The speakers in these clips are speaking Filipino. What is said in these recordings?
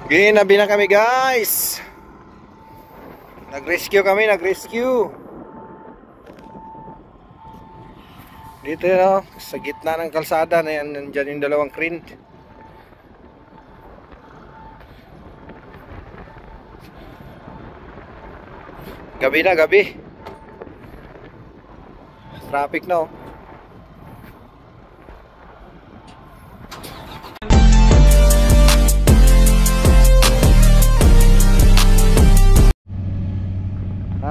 Ginabi na kami guys. Nag-rescue kami, nag-rescue. Dito no, sa gitna ng kalsada na yan, nandyan yung dalawang crane. Gabi na, gabi. Traffic na oh.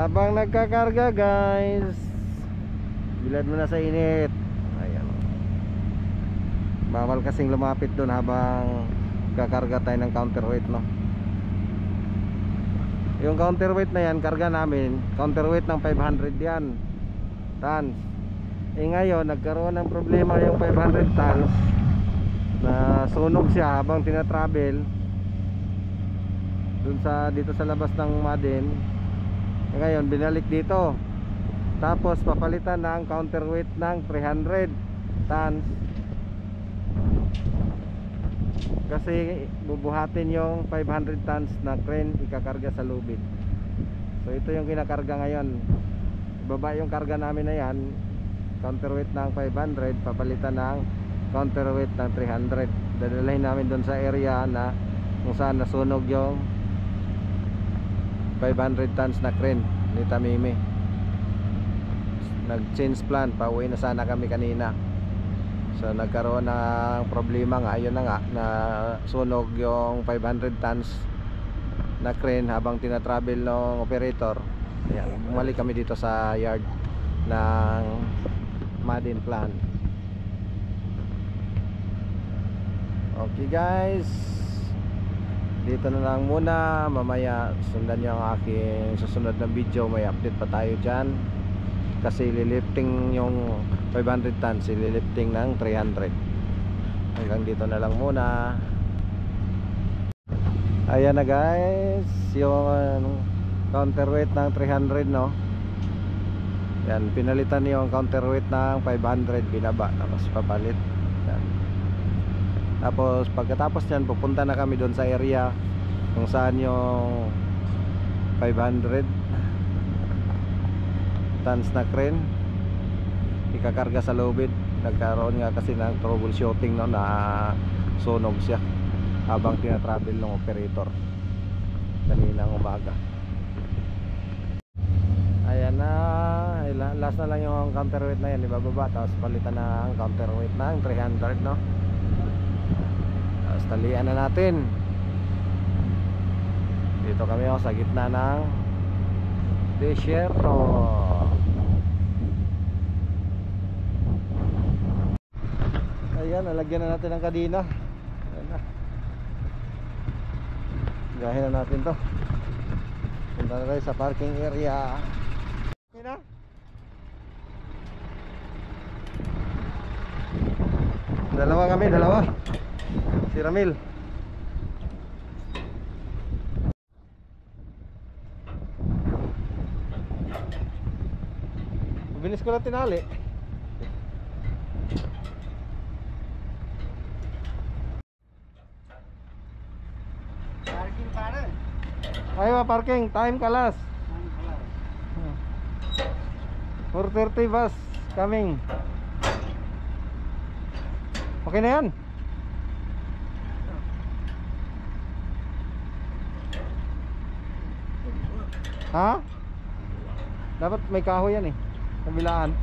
Habang nagkakarga guys, bilad mo na sa init. Ayan. Bawal kasing lumapit doon habang kakarga tayo ng counterweight no. Yung counterweight na yan, karga namin counterweight ng 500 yan tons. Ngayon nagkaroon ng problema yung 500 tons na sunog siya habang tinatravel dun sa dito sa labas ng Madin. Ngayon binalik dito, tapos papalitan ng counterweight ng 300 tons kasi bubuhatin yung 500 tons na crane ikakarga sa lubid. So ito yung kinakarga ngayon. Ibaba yung karga namin na yan, counterweight ng 500 papalitan ng counterweight ng 300. Dadalhin namin doon sa area na kung saan nasunog yung 500 tons na crane ni Tamimi. Nag-change plan, pauwi na sana kami kanina. So nagkaroon ng problema nga, ayun na nga, na sunog yung 500 tons na crane habang tinatravel ng operator. Ayan, bumalik kami dito sa yard ng Madin Plant. Okay guys, dito na lang muna. Mamaya sundan nyo ang aking susunod na video. May update pa tayo dyan kasi lilifting yung 500 tons, lilifting ng 300. Hanggang dito na lang muna. Ayan na guys, yung counterweight ng 300 no. Yan, pinalitan yung counterweight ng 500, binaba tapos papalit. Yan. Tapos pagkatapos nyan, pupunta na kami doon sa area kung saan yung 500 tons na crane ikakarga sa lubid. Nagkaroon nga kasi ng troubleshooting no, na sunog siya habang tinatravel ng operator kaninang umaga. Ayan na, last na lang yung counterweight na yan, ibababa tapos palitan na ang counterweight ng 300 no. Tapos talian na natin. Dito kami sa gitna ng desierto. Ayan, nalagyan na natin ang kadena. Ayan na. Gahin na natin to. Punta na tayo sa parking area. Okay na? Dalawa kami, dalawa. Si Ramil. Bilis ko lang tinali. Parking pare. Ayaw parking, time kalas. 4:30 bus coming. Okay na yan. Ha? Dapat may kahoy yan eh, kabilaan.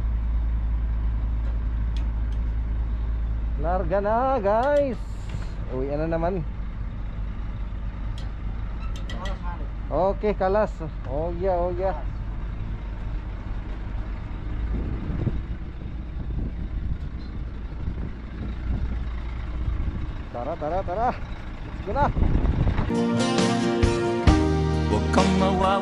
Larga na guys. Uwi na naman. Okay, kalas. Oh yeah, oh yeah. Tara. Let's go na. Huwag kang mawa